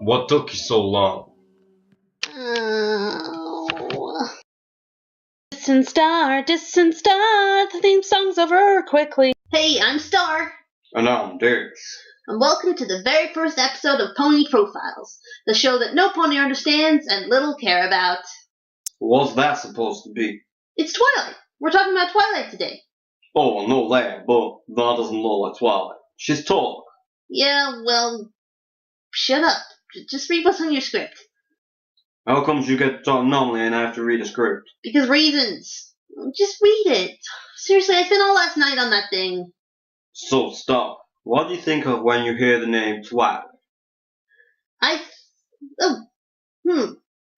What took you so long? Distant star, the theme song's over quickly. Hey, I'm Star. And I'm Dave. And welcome to the very first episode of Pony Profiles, the show that no pony understands and little care about. What's that supposed to be? It's Twilight. We're talking about Twilight today. Oh, no that, but that doesn't look like Twilight. She's tall. Yeah, well, shut up. Just read what's on your script. How comes you get to talk normally and I have to read a script? Because reasons. Just read it. Seriously, I spent all last night on that thing. So, stop. What do you think of when you hear the name Twilight?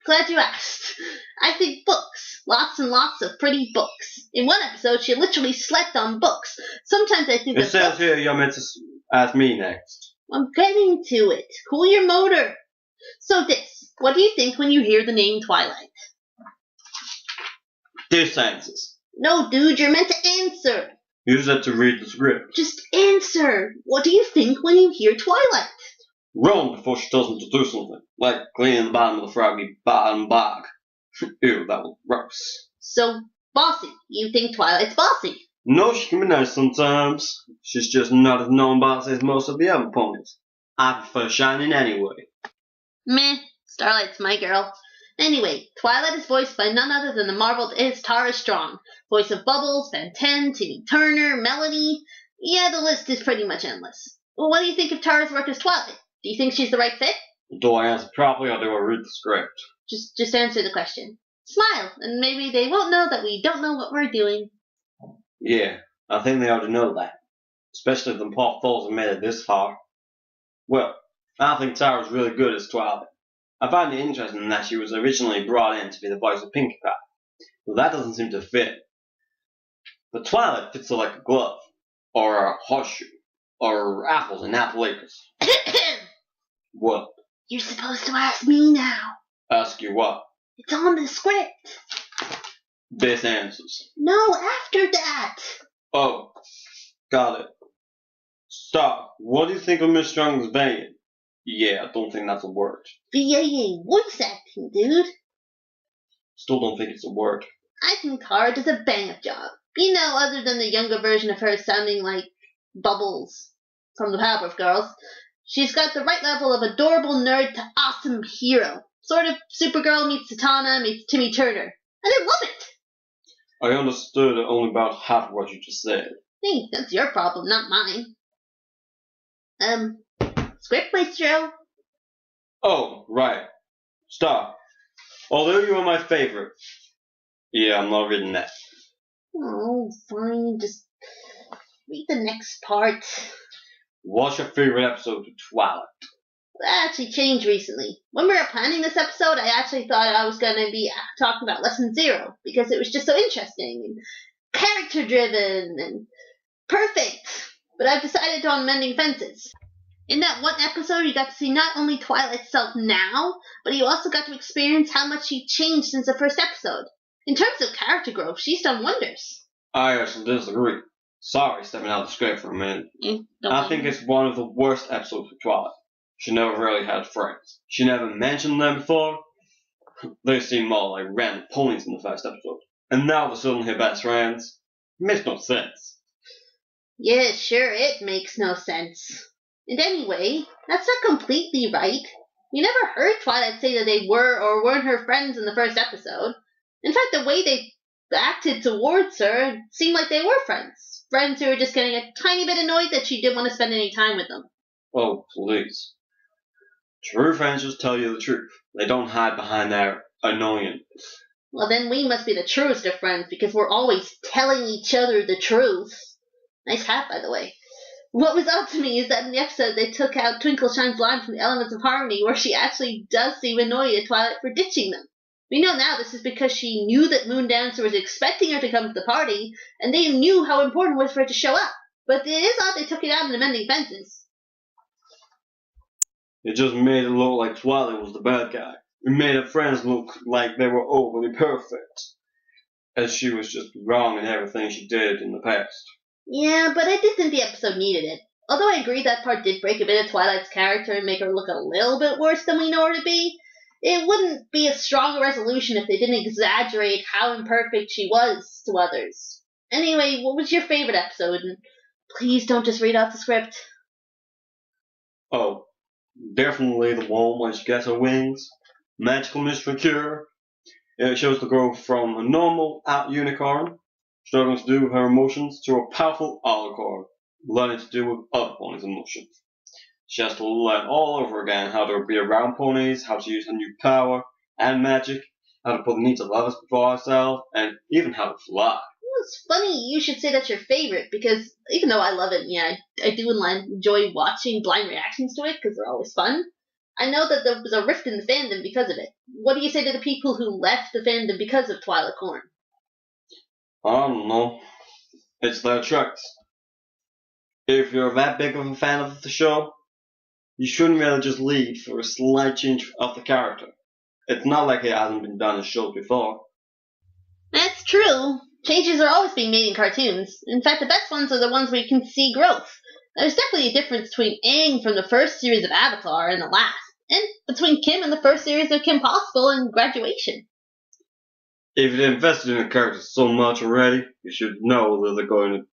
Glad you asked. I think books. Lots and lots of pretty books. In one episode, she literally slept on books. Sometimes I think It says here you're meant to ask me next. I'm getting to it. Cool your motor. So what do you think when you hear the name Twilight? This answers. No, dude, you're meant to answer. Use it to read the script. Just answer. What do you think when you hear Twilight? Run before she tells me to do something. Like cleaning the bottom of the froggy bottom bog. Ew, that was gross. So, bossy. You think Twilight's bossy? No, she can be nice sometimes. She's just not as known bossy as most of the other ponies. I prefer Shining anyway. Meh. Starlight's my girl. Anyway, Twilight is voiced by none other than the marveled Tara Strong. Voice of Bubbles, Ben 10, Timmy Turner, Melanie. Yeah, the list is pretty much endless. Well, what do you think of Tara's work as Twilight? Do you think she's the right fit? Do I answer properly or do I read the script? Just answer the question. Smile, and maybe they won't know that we don't know what we're doing. Yeah, I think they already know that. Especially if the poor fools have made it this far. Well, I think Tara's really good as Twilight. I find it interesting that she was originally brought in to be the voice of Pinkie Pie. Well, that doesn't seem to fit. But Twilight fits her like a glove, or a horseshoe, or apples in apple acres. What? You're supposed to ask me now. Ask you what? It's on the script. This answers. No, after that. Oh, got it. Stop. What do you think of Miss Strong's banging? Yeah, I don't think that's a word. VAA voice acting, dude. Still don't think it's a word. I think Tara does a bang-up job. You know, other than the younger version of her sounding like Bubbles from the Powerpuff Girls. She's got the right level of adorable nerd to awesome hero. Sort of Supergirl meets Zatanna meets Timmy Turner. And I love it! I understood only about half of what you just said. Hey, that's your problem, not mine. Script maestro? Oh, right. Stop. Although you are my favorite. Yeah, I'm not reading that. Oh, fine, just read the next part. What's your favorite episode of Twilight? That actually changed recently. When we were planning this episode, I actually thought I was going to be talking about Lesson 0, because it was just so interesting, and character-driven, and perfect. But I've decided on mending fences. In that one episode, you got to see not only Twilight's self now, but you also got to experience how much she changed since the first episode. In terms of character growth, she's done wonders. I actually disagree. Sorry, stepping out of the script for a minute. I think it's one of the worst episodes of Twilight. She never really had friends. She never mentioned them before. They seem more like random ponies in the first episode. And now they're suddenly her best friends. It makes no sense. Yeah, sure, it makes no sense. And anyway, that's not completely right. We never heard Twilight say that they were or weren't her friends in the first episode. In fact, the way they acted towards her seemed like they were friends. Friends who were just getting a tiny bit annoyed that she didn't want to spend any time with them. Oh, please. True friends just tell you the truth. They don't hide behind their annoyance. Well, then we must be the truest of friends because we're always telling each other the truth. Nice hat, by the way. What was odd to me is that in the episode they took out Twinkle Shine's line from the Elements of Harmony where she actually does seem annoyed at Twilight for ditching them. We know now this is because she knew that Moondancer was expecting her to come to the party, and they knew how important it was for her to show up. But it is odd they took it out in the mending fences. It just made it look like Twilight was the bad guy. It made her friends look like they were overly perfect, as she was just wrong in everything she did in the past. Yeah, but I did think the episode needed it. Although I agree that part did break a bit of Twilight's character and make her look a little bit worse than we know her to be, it wouldn't be a stronger resolution if they didn't exaggerate how imperfect she was to others. Anyway, what was your favorite episode? And please don't just read off the script. Oh, definitely the one when she gets her wings. Magical mystery cure. It shows the girl from a normal unicorn, struggling to do her emotions, to a powerful alicorn, learning to deal with other ponies' emotions. She has to learn all over again how to be around ponies, how to use her new power and magic, how to put the needs of others before herself, and even how to fly. It's funny you should say that's your favorite, because even though I love it, yeah, I do enjoy watching blind reactions to it, because they're always fun. I know that there was a rift in the fandom because of it. What do you say to the people who left the fandom because of Twilight Corn? I don't know. It's their choice. If you're that big of a fan of the show, you shouldn't really just leave for a slight change of the character. It's not like it hasn't been done in shows before. That's true. Changes are always being made in cartoons. In fact, the best ones are the ones where you can see growth. There's definitely a difference between Aang from the first series of Avatar and the last, and between Kim and the first series of Kim Possible and Graduation. If you invested in a character so much already, you should know that they're going to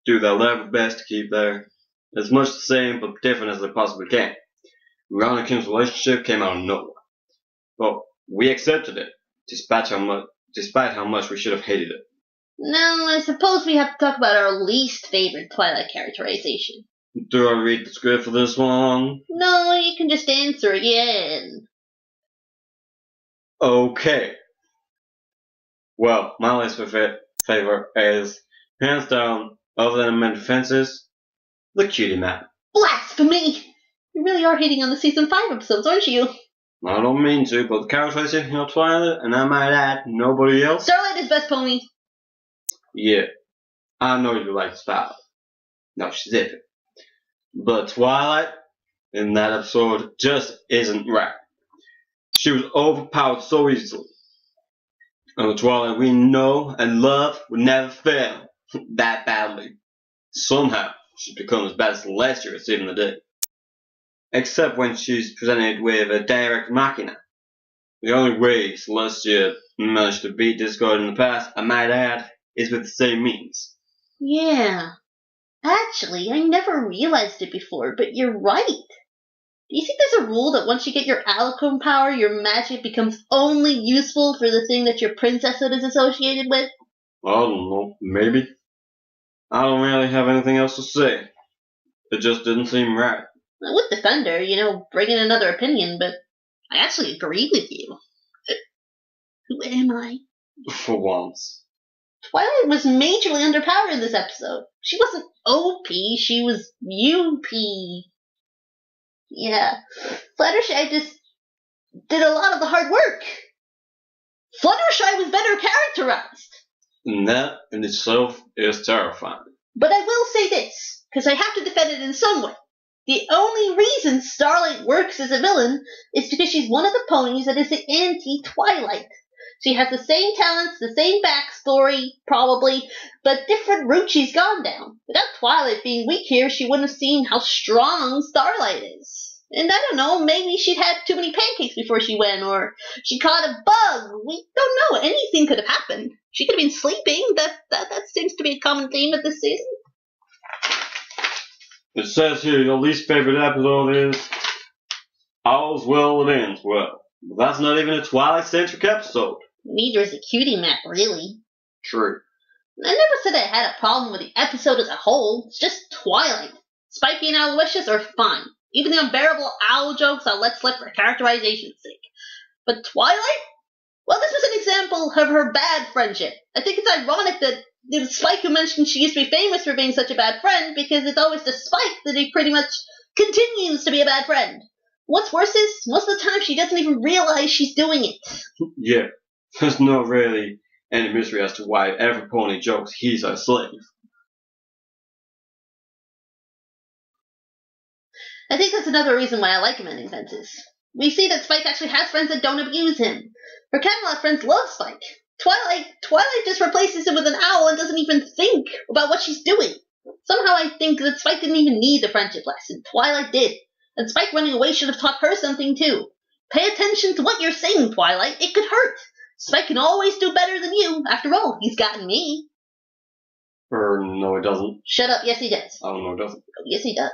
do their level best to keep there as much the same but different as they possibly can. Ron and Kim's relationship came out of nowhere, but we accepted it, despite how much we should have hated it. Now, I suppose we have to talk about our least favorite Twilight characterization. Do I read the script for this one? No, you can just answer again. Okay. Well, my least favorite is, hands down, other than Mending Fences, the cutie map. Blasphemy! You really are hating on the season 5 episodes, aren't you? I don't mean to, but the characterization of Twilight, and I might add, nobody else. Starlight is best pony. Yeah, I know you like Starlight. No, she's different. But Twilight, in that episode, just isn't right. She was overpowered so easily. And the Twilight we know and love would never fail that badly. Somehow, she's become as bad as Celestia at saving the day. Except when she's presented with a direct machina. The only way Celestia managed to beat this god in the past, I might add, is with the same means. Yeah. Actually, I never realized it before, but you're right. Do you think there's a rule that once you get your Alicorn power, your magic becomes only useful for the thing that your princesshood is associated with? I don't know, maybe. I don't really have anything else to say. It just didn't seem right. I would defend her, bring in another opinion, but I actually agree with you. Who am I? For once. Twilight was majorly underpowered in this episode. She wasn't OP, she was UP. Yeah. Fluttershy just did a lot of the hard work. Fluttershy was better characterized. And that in itself is terrifying. But I will say this, because I have to defend it in some way. The only reason Starlight works as a villain is because she's one of the ponies that is the anti-Twilight. She has the same talents, the same backstory, probably, but different route she's gone down. Without Twilight being weak here, she wouldn't have seen how strong Starlight is. And I don't know, maybe she'd had too many pancakes before she went, or she caught a bug. We don't know. Anything could have happened. She could have been sleeping. That seems to be a common theme of this season. It says here your least favorite episode is All's Well That Ends Well. But that's not even a Twilight-centric episode. Neither is a cutie map, really. True. I never said I had a problem with the episode as a whole. It's just Twilight. Spikey and Aloysius are fine. Even the unbearable owl jokes I'll let slip for characterization's sake. But Twilight? Well, this was an example of her bad friendship. I think it's ironic that Spike who mentioned she used to be famous for being such a bad friend, because it's always to Spike that he pretty much continues to be a bad friend. What's worse is, most of the time she doesn't even realize she's doing it. Yeah, there's not really any mystery as to why every pony jokes he's a slave. I think that's another reason why I like him in Fences. We see that Spike actually has friends that don't abuse him. Her Camelot friends love Spike. Twilight just replaces him with an owl and doesn't even think about what she's doing. Somehow I think that Spike didn't even need the friendship lesson. Twilight did. And Spike running away should have taught her something too. Pay attention to what you're saying, Twilight. It could hurt. Spike can always do better than you. After all, he's gotten me. No, it doesn't. Shut up. Yes, he does. Oh, no, it doesn't. Yes, he does.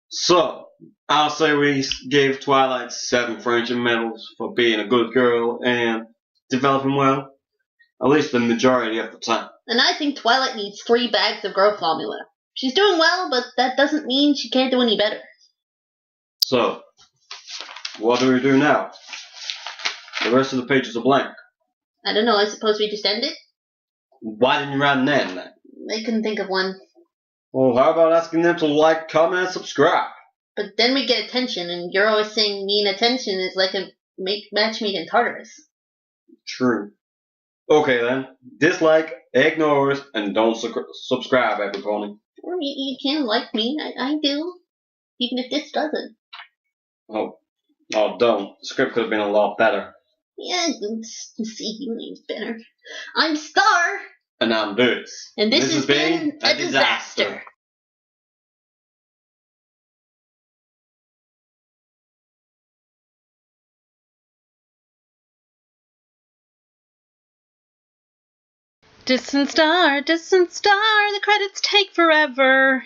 So, I'll say we gave Twilight 7 friendship medals for being a good girl and developing well. At least the majority of the time. And I think Twilight needs 3 bags of growth formula. She's doing well, but that doesn't mean she can't do any better. So, what do we do now? The rest of the pages are blank. I don't know, I suppose we just end it? Why didn't you write an end then? I couldn't think of one. Well, how about asking them to like, comment, and subscribe? But then we get attention, and you're always saying mean attention is like a match made in Tartarus. True. Okay then, dislike, ignore us, and don't subscribe, everybody. Or you can like me, I do. Even if this doesn't. Oh, don't. The script could have been a lot better. Yeah, see, you name's better. I'm Star! And I'm Dutz. And this has been a disaster. Distant star, the credits take forever.